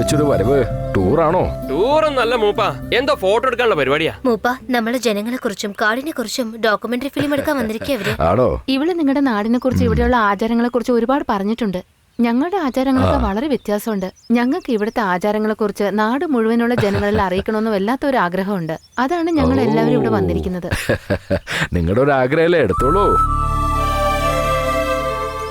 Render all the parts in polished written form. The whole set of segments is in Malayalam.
വെച്ചൊരു വരവ്? ടൂറാണോ? ടൂറൊന്നല്ല മൂപ്പ, എന്തോ ഫോട്ടോ എടുക്കാനുള്ള പരിപാടിയാ. മൂപ്പ, നമ്മള് ജനങ്ങളെ കുറിച്ചും കാടിനെ കുറിച്ചും ഡോക്യുമെന്ററി ഫിലിം എടുക്കാൻ വന്നിരിക്കവര്. ആണോ? ഇവിടെ നിങ്ങളുടെ നാടിനെ കുറിച്ച് ഇവിടെയുള്ള ആചാരങ്ങളെ കുറിച്ച് ഒരുപാട് പറഞ്ഞിട്ടുണ്ട്. ഞങ്ങളുടെ ആചാരങ്ങളൊക്കെ വളരെ വ്യത്യാസമുണ്ട്. ഞങ്ങൾക്ക് ഇവിടുത്തെ ആചാരങ്ങളെ കുറിച്ച് നാട് മുഴുവനുള്ള ജനങ്ങളിൽ അറിയിക്കണമെന്ന് വല്ലാത്തൊരു ആഗ്രഹമുണ്ട്. അതാണ് ഞങ്ങൾ എല്ലാവരും ഇവിടെ വന്നിരിക്കുന്നത്. നിങ്ങളുടെ ഒരു ആഗ്രഹമല്ലേ, എടുത്തോളൂ.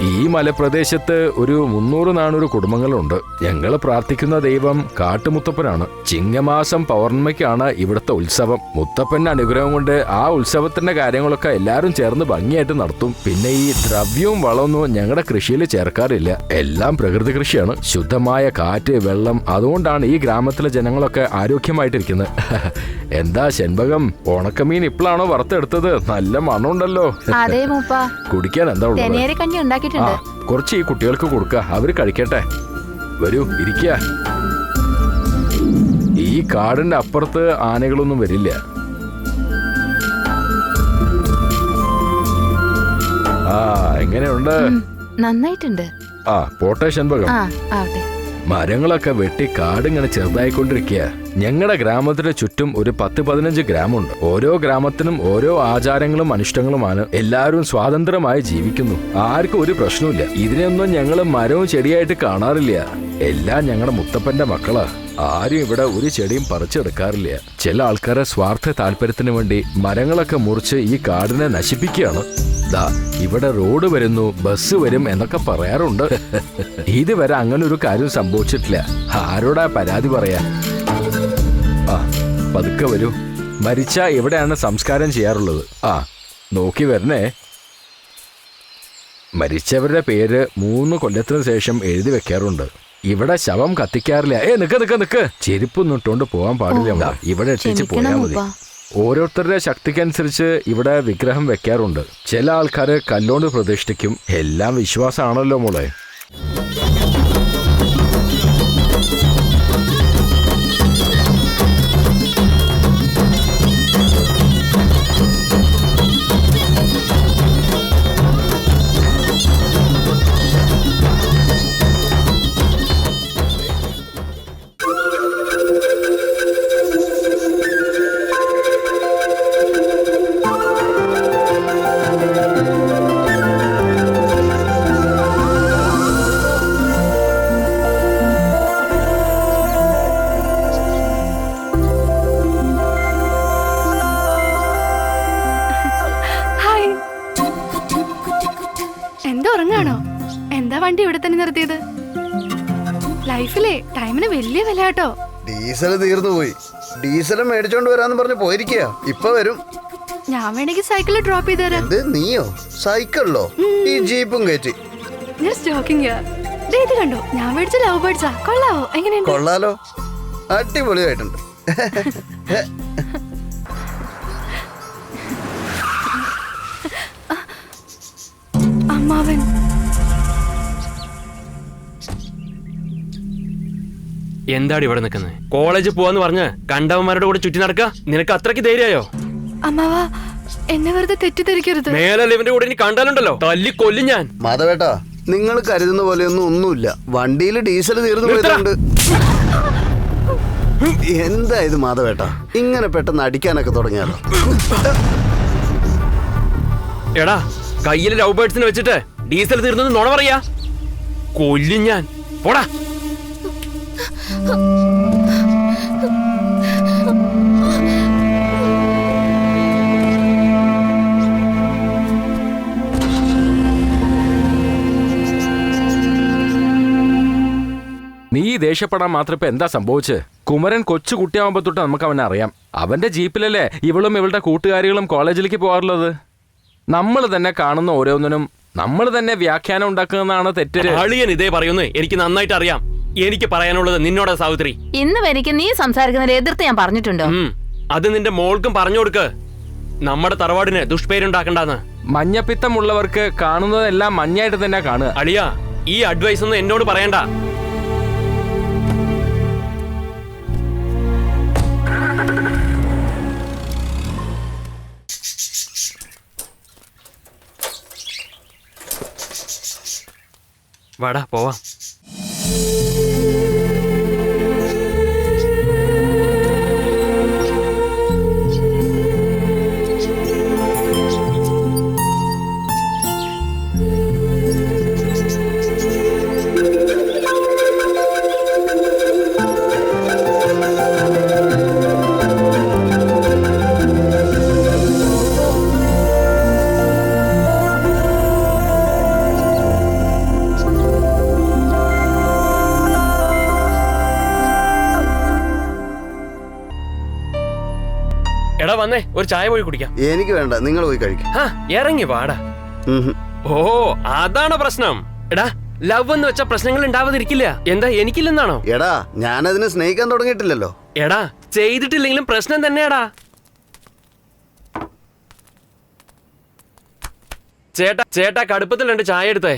ഈ മലപ്രദേശത്ത് ഒരു 300-400 കുടുംബങ്ങളുണ്ട്. ഞങ്ങൾ പ്രാർത്ഥിക്കുന്ന ദൈവം കാട്ടുമുത്തപ്പനാണ്. ചിങ്ങമാസം പൗർണമിക്കാണ് ഇവിടുത്തെ ഉത്സവം. മുത്തപ്പന്റെ അനുഗ്രഹം കൊണ്ട് ആ ഉത്സവത്തിന്റെ കാര്യങ്ങളൊക്കെ എല്ലാവരും ചേർന്ന് ഭംഗിയായിട്ട് നടത്തും. പിന്നെ ഈ ദ്രവ്യവും വളമൊന്നും ഞങ്ങളുടെ കൃഷിയിൽ ചേർക്കാറില്ല. എല്ലാം പ്രകൃതി കൃഷിയാണ്. ശുദ്ധമായ കാറ്റ്, വെള്ളം. അതുകൊണ്ടാണ് ഈ ഗ്രാമത്തിലെ ജനങ്ങളൊക്കെ ആരോഗ്യമായിട്ടിരിക്കുന്നത്. എന്താ ശെൻപകം, ഉണക്കമീൻ ഇപ്പോഴാണോ വറുത്തെടുത്തത്? നല്ല മണമുണ്ടല്ലോ. അതെ മൂപ്പ. കുടിക്കാൻ എന്താ ഉള്ളത്? കഞ്ഞി ഉണ്ടാക്കിയിട്ടുണ്ട്. കുറച്ച് ഈ കുട്ടികൾക്ക് കൊടുക്ക, അവര് കഴിക്കട്ടെ. വരൂ, ഇരിക്കുക. ഈ കാടിന്റെ അപ്പുറത്ത് ആനകളൊന്നും വരില്ല. എങ്ങനെയുണ്ട്? നന്നായിട്ടുണ്ട്. പോട്ടെ ശെൻപകം. ആവട്ടെ. മരങ്ങളൊക്കെ വെട്ടി കാടിങ്ങനെ ചെറുതായിക്കൊണ്ടിരിക്കുക. ഞങ്ങളുടെ ഗ്രാമത്തിന് ചുറ്റും ഒരു 10-15 ഗ്രാമമുണ്ട്. ഓരോ ഗ്രാമത്തിനും ഓരോ ആചാരങ്ങളും അനിഷ്ടങ്ങളുമാണ്. എല്ലാവരും സ്വാതന്ത്ര്യമായി ജീവിക്കുന്നു. ആർക്കും ഒരു പ്രശ്നമില്ല. ഇതിനെയൊന്നും ഞങ്ങൾ മരവും ചെടിയായിട്ട് കാണാറില്ല. എല്ലാം ഞങ്ങളുടെ മുത്തപ്പന്റെ മക്കളാ. ആരും ഇവിടെ ഒരു ചെടിയും പറിച്ചെടുക്കാറില്ല. ചില ആൾക്കാരെ സ്വാർത്ഥ താല്പര്യത്തിന് വേണ്ടി മരങ്ങളൊക്കെ മുറിച്ച് ഈ കാടിനെ നശിപ്പിക്കുകയാണ്. ഇവിടെ റോഡ് വരുന്നു, ബസ് വരും എന്നൊക്കെ പറയാറുണ്ട്. ഇതുവരെ അങ്ങനെ ഒരു കാര്യം സംഭവിച്ചിട്ടില്ല. ആരോടാ പരാതി പറയാ? പതുക്കെ വരൂ. മരിച്ച എവിടെയാണ് സംസ്കാരം ചെയ്യാറുള്ളത്? നോക്കി വരണേ. മരിച്ചവരുടെ പേര് 3 കൊല്ലത്തിന് ശേഷം എഴുതി വെക്കാറുണ്ട്. ഇവിടെ ശവം കത്തിക്കാറില്ല. നിക്ക്. ചെരുപ്പൊന്നും ഇട്ടുകൊണ്ട് പോകാൻ പാടില്ല. ഇവിടെ എത്തിച്ച് പോയാൽ മതി. ഓരോരുത്തരുടെ ശക്തിക്കനുസരിച്ച് ഇവിടെ വിഗ്രഹം വെക്കാറുണ്ട്. ചില ആൾക്കാര് കല്ലോണ്ട് പ്രതിഷ്ഠിക്കും. എല്ലാം വിശ്വാസമാണല്ലോ മോളെ. എന്താ വണ്ടി ഇവിടെ തന്നെ നിർത്തിയത്? ലൈഫിലെ ടൈമിന് വലിയ വില കേട്ടോ. ഡീസൽ തീർന്നു പോയി. ഡീസൽ മേടിച്ചോണ്ട് വരാന്ന് പറഞ്ഞു പോയിരിക്കുക. ഇപ്പൊ വരും. ഞാൻ വേണമെങ്കിൽ സൈക്കിളിൽ ഡ്രോപ്പ് ചെയ്ത് തരാം. നീയോ? സൈക്കിളിലോ? ഈ ജീപ്പും കയറ്റി. ഇത് കണ്ടോ, ഞാൻ മേടിച്ച ലവ് ബേർഡ്സാ. കൊള്ളാവോ? എങ്ങനെയുണ്ട്? കൊള്ളാലോ, അടിപൊളിയായിട്ടുണ്ട്. അമ്മാവൻ എന്താടി ഇവിടെ നിൽക്കുന്നത്? കോളേജിൽ പോവാന്ന് പറഞ്ഞ് കണ്ടവന്മാരുടെ കൂടെ ചുറ്റി നടക്കുക. നിനക്ക് അത്രയ്ക്ക് ധൈര്യമായോ? അമ്മാവാ, എന്നെ വെറുതെ തെറ്റിദ്ധരിക്കരുത്. മേലെ ഇവന്റെ കൂടെ ഇനി കണ്ടാലുണ്ടല്ലോ തല്ലി കൊല്ലും ഞാൻ. മാധവേട്ടാ, നിങ്ങൾ കരുതുന്ന പോലെയൊന്നുമില്ല. വണ്ടിയിൽ ഡീസൽ തീർന്നു പോയതുകൊണ്ട്. എന്താ ഇത് മാധവേട്ടാ, ഇങ്ങനെ പെട്ടെന്ന് അടിക്കാനൊക്കെ തുടങ്ങിയാലോ? എടാ, കയ്യിലെ ലവ് ബേർഡ്സിനെ വെച്ചിട്ട് ഡീസൽ തീർന്നത് നുണ പറയാ. കൊല്ലും ഞാൻ. പോടാ. നീ ദേഷ്യപ്പെടാൻ മാത്രം ഇപ്പൊ എന്താ സംഭവിച്ച്? കുമരൻ കൊച്ചു കുട്ടിയാവുമ്പോ തൊട്ട് നമുക്ക് അവനെ അറിയാം. അവന്റെ ജീപ്പിലല്ലേ ഇവളും ഇവളുടെ കൂട്ടുകാരികളും കോളേജിലേക്ക് പോകാറുള്ളത്. നമ്മൾ തന്നെ കാണുന്ന ഓരോന്നിനും നമ്മൾ തന്നെ വ്യാഖ്യാനം ഉണ്ടാക്കുന്നതാണ് തെറ്റ്. അളിയൻ ഇതേ പറയുന്നു, എനിക്ക് നന്നായിട്ട് അറിയാം. എനിക്ക് പറയാനുള്ളത് നിന്നോടാ സാവിത്രി. ഇന്ന് വരെയ്ക്ക് നീ സംസാരിക്കുന്നതിൽ എതിർത്ത് ഞാൻ പറഞ്ഞിട്ടുണ്ടോ? അത് നിന്റെ മോൾക്കും പറഞ്ഞു കൊടുക്ക്. നമ്മുടെ തറവാടിന് ദുഷ്പേരുണ്ടാക്കണ്ടെന്ന്. മഞ്ഞപ്പിത്തമുള്ളവർക്ക് കാണുന്നതെല്ലാം മഞ്ഞായിട്ട് തന്നെ കാണുക. അളിയ, ഈ അഡ്വൈസ് ഒന്നും എന്നോട് പറയണ്ട. വാടാ പോവാം. വന്നേ, ഒരു ചായ പോയി കുടിക്കാം. എനിക്ക് വേണ്ട, നിങ്ങൾ പോയി കഴിക്കും. ആ ഇറങ്ങി വാടാ. ഓ അതാണ് പ്രശ്നം. എടാ ലവ് എന്ന് വെച്ച പ്രശ്നങ്ങൾ ഉണ്ടാവാതിരിക്കില്ല. എന്താ എനിക്കില്ലെന്നാണോ? എടാ ഞാനതിനെ സ്നേഹിക്കാൻ തുടങ്ങിയിട്ടില്ലല്ലോ. എടാ ചെയ്തിട്ടില്ലെങ്കിലും പ്രശ്നം തന്നെയാടാ. ചേട്ടാ കടുപ്പത്തിൽ 2 ചായ എടുത്തേ.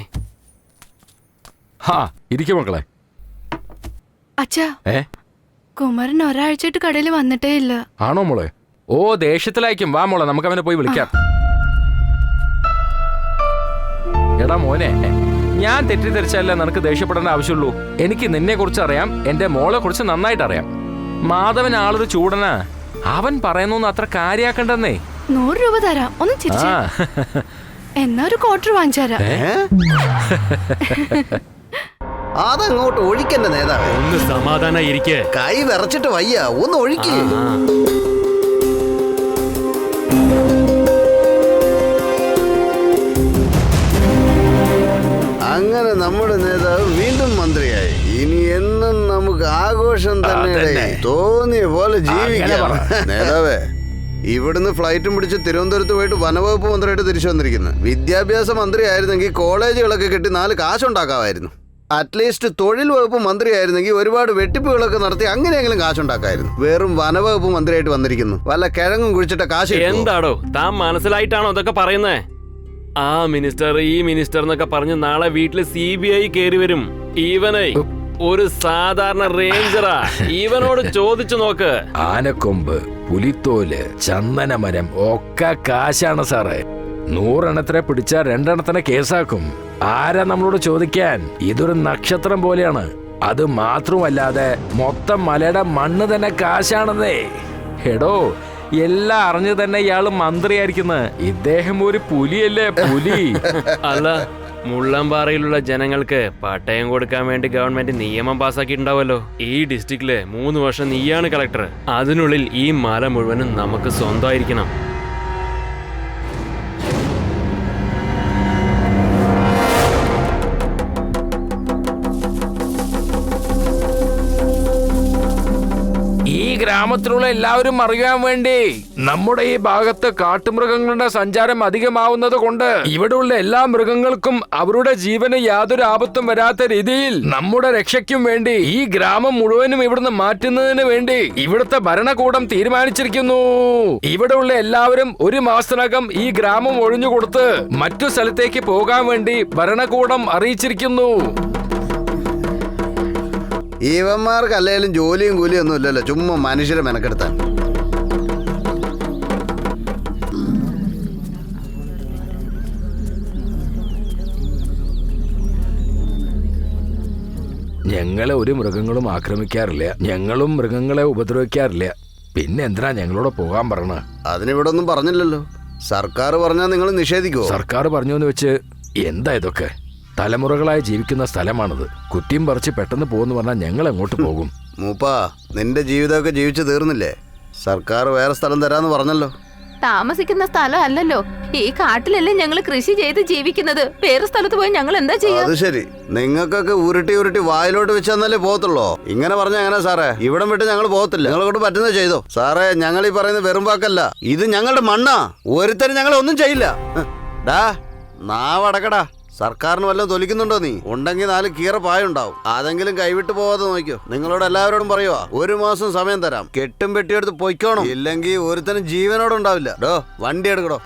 ഹാ ഇരിക്കും മക്കളെ. അച്ഛാ, ഏ കുമാരൻ ഒരാഴ്ചയായിട്ട് കടയിൽ വന്നിട്ടേ ഇല്ല. ആണോ മോളെ? ഓ ദേഷ്യത്തിലായിരിക്കും. വാ മോളെ, നമുക്ക് അവനെ പോയി വിളിക്കാം. എടാ മോനെ, ഞാൻ തെറ്റിദ്ധരിച്ചല്ല നിനക്ക് ദേഷ്യപ്പെടേണ്ട ആവശ്യമുള്ളൂ. എനിക്ക് നിന്നെ കുറിച്ച് അറിയാം, എന്റെ മോളെ കുറിച്ച് നന്നായിട്ട് അറിയാം. മാധവൻ ആളൊരു ചൂടനാ. അവൻ പറയുന്നൊന്നും അത്ര കാര്യാക്കണ്ടെന്നേ. 100 രൂപ തരാം, ഒന്ന് ചിരിച്ചേ. എന്നാ ഒരു ക്വാർട്ടർ വാങ്ങിച്ചാരാ. അതങ്ങോട്ട് ഒഴിക്കണ്ട നേതാവേ. ഒന്ന് സമാധാനായി ഇരിക്കേ. കൈ വിറച്ചിട്ട് വയ്യ, ഒന്ന് ഒഴിക്കേ. അങ്ങനെ നമ്മുടെ നേതാവ് വീണ്ടും മന്ത്രിയായി. ഇനി എന്നും നമുക്ക് ആഘോഷം തന്നെ, തോന്നിയ പോലെ ജീവിക്കാം. നേതാവേ, ഇവിടുന്ന് ഫ്ലൈറ്റും പിടിച്ച് തിരുവനന്തപുരത്ത് പോയിട്ട് വനവകുപ്പ് മന്ത്രിയായിട്ട് തിരിച്ചു വന്നിരിക്കുന്നു. വിദ്യാഭ്യാസ മന്ത്രി ആയിരുന്നെങ്കിൽ കോളേജുകളൊക്കെ കെട്ടി 4 കാശുണ്ടാക്കാമായിരുന്നു. അറ്റ്ലീസ്റ്റ് തൊഴിൽ വകുപ്പ് മന്ത്രി ആയിരുന്നെങ്കിൽ ഒരുപാട് വെട്ടിപ്പുകളൊക്കെ നടത്തി അങ്ങനെയെങ്കിലും കാശുണ്ടാക്കായിരുന്നു. വെറും വനവകുപ്പ് മന്ത്രിയായിട്ട് വന്നിരിക്കുന്നു. വല്ല കിഴങ്ങും കുഴിച്ചിട്ട കാശ്. എന്താടോ താൻ മനസ്സിലായിട്ടാണോ ഇതൊക്കെ പറയുന്നേ? ആ മിനിസ്റ്റർ ഈ മിനിസ്റ്റർ എന്നൊക്കെ പറഞ്ഞ് നാളെ വീട്ടില് CBI കേറി വരും. ഇവനെ ഒരു സാധാരണ റേഞ്ചറാ. ഇവനോട് ചോദിച്ചു നോക്ക്. ആനക്കൊമ്പ്, പുലിത്തോല്, ചന്ദനമരം ഒക്കെ കാശാണ് സാറേ. 100 എണ്ണത്തിനെ പിടിച്ചാൽ 2 എണ്ണത്തിനെ കേസാക്കും. ആരാ നമ്മളോട് ചോദിക്കാൻ? ഇതൊരു നക്ഷത്രം പോലെയാണ്. അത് മാത്രമല്ലാതെ മൊത്തം മലയുടെ മണ്ണ് തന്നെ കാശാണെന്നേ. എടോ, എല്ലാം അറിഞ്ഞു തന്നെ ഇയാള് മന്ത്രിയായിരിക്കുന്നത്. ഇദ്ദേഹം ഒരു പുലിയല്ലേ, പുലി. അല്ല, മുള്ളംപാറയിലുള്ള ജനങ്ങൾക്ക് പട്ടയം കൊടുക്കാൻ വേണ്ടി ഗവൺമെന്റ് നിയമം പാസ്സാക്കിയിട്ടുണ്ടാവല്ലോ. ഈ ഡിസ്ട്രിക്റ്റില് 3 വർഷം നീയാണ് കളക്ടർ. അതിനുള്ളിൽ ഈ മല മുഴുവനും നമുക്ക് സ്വന്തമായിരിക്കണം. ഈ ഗ്രാമത്തിലുള്ള എല്ലാവരും അറിയാൻ വേണ്ടി നമ്മുടെ ഈ ഭാഗത്ത് കാട്ടുമൃഗങ്ങളുടെ സഞ്ചാരം അധികമാവുന്നത് കൊണ്ട് ഇവിടെയുള്ള എല്ലാ മൃഗങ്ങൾക്കും അവരുടെ ജീവന് യാതൊരു ആപത്തും വരാത്ത രീതിയിൽ നമ്മുടെ രക്ഷയ്ക്കും വേണ്ടി ഈ ഗ്രാമം മുഴുവനും ഇവിടുന്ന് മാറ്റുന്നതിന് വേണ്ടി ഇവിടുത്തെ ഭരണകൂടം തീരുമാനിച്ചിരിക്കുന്നു. ഇവിടെയുള്ള എല്ലാവരും 1 മാസത്തിനകം ഈ ഗ്രാമം ഒഴിഞ്ഞുകൊടുത്ത് മറ്റു സ്ഥലത്തേക്ക് പോകാൻ വേണ്ടി ഭരണകൂടം അറിയിച്ചിരിക്കുന്നു. ഇവന്മാർക്ക് അല്ലെങ്കിലും ജോലിയും കൂലിയും ഒന്നും ഇല്ലല്ലോ, ചുമ്മാ മനുഷ്യരെ മെനക്കെടുത്താൻ. ഞങ്ങളെ ഒരു മൃഗങ്ങളും ആക്രമിക്കാറില്ല, ഞങ്ങളും മൃഗങ്ങളെ ഉപദ്രവിക്കാറില്ല. പിന്നെ എന്തിനാ ഞങ്ങളോട് പോകാൻ പറഞ്ഞ? അതിനിവിടെ ഒന്നും പറഞ്ഞില്ലല്ലോ. സർക്കാർ പറഞ്ഞാൽ നിങ്ങൾ നിഷേധിക്കുമോ? സർക്കാർ പറഞ്ഞു എന്ന് വെച്ച് എന്താ ഇതൊക്കെ? തലമുറകളായി ജീവിക്കുന്ന സ്ഥലമാണിത്. കുറ്റിയും പറിച്ച് പെട്ടെന്ന് പോകുന്നു പറഞ്ഞാൽ ഞങ്ങൾ എങ്ങോട്ട് പോകും? മൂപ്പാ, നിന്റെ ജീവിതമൊക്കെ ജീവിച്ചു തീർന്നില്ലേ? സർക്കാർ വേറെ സ്ഥലം തരാന്ന് പറഞ്ഞല്ലോ. താമസിക്കുന്ന സ്ഥലം അല്ലല്ലോ, ഈ കാട്ടിലല്ലേ ഞങ്ങൾ കൃഷി ചെയ്ത് ജീവിക്കുന്നത്. വേറെ സ്ഥലത്ത് പോയി ഞങ്ങൾ എന്താ ചെയ്യാ? അത് ശരി, നിങ്ങൾക്കൊക്കെ ഉരുട്ടി വായിലോട്ട് വെച്ച് തന്നല്ലേ പോകത്തുള്ളോ? ഇങ്ങനെ പറഞ്ഞ എങ്ങനെ സാറേ? ഇവിടം വിട്ട് ഞങ്ങൾ പോകത്തില്ല. നിങ്ങളെ കൊണ്ട് പറ്റുന്നത് ചെയ്തോ സാറേ. ഞങ്ങൾ ഈ പറയുന്നത് വെറും വാക്കല്ല, ഇത് ഞങ്ങളുടെ മണ്ണാ. ഒരുത്തരും ഞങ്ങളെ ഒന്നും ചെയ്യില്ല. ഡാ നാവടക്കടാ. സർക്കാരിന് വല്ലതും തൊലിക്കുന്നുണ്ടോ നീ? ഉണ്ടെങ്കിൽ 4 കീറ പായുണ്ടാവും. അതെങ്കിലും കൈവിട്ട് പോവാതെ നോക്കിയോ. നിങ്ങളോട് എല്ലാവരോടും പറയുവാ, 1 മാസം സമയം തരാം. കെട്ടും പെട്ടിയെടുത്ത് പൊയ്ക്കോണം, ഇല്ലെങ്കിൽ ഒരുത്തനും ജീവനോടുണ്ടാവില്ല. ഡോ വണ്ടി എടുക്കടോ.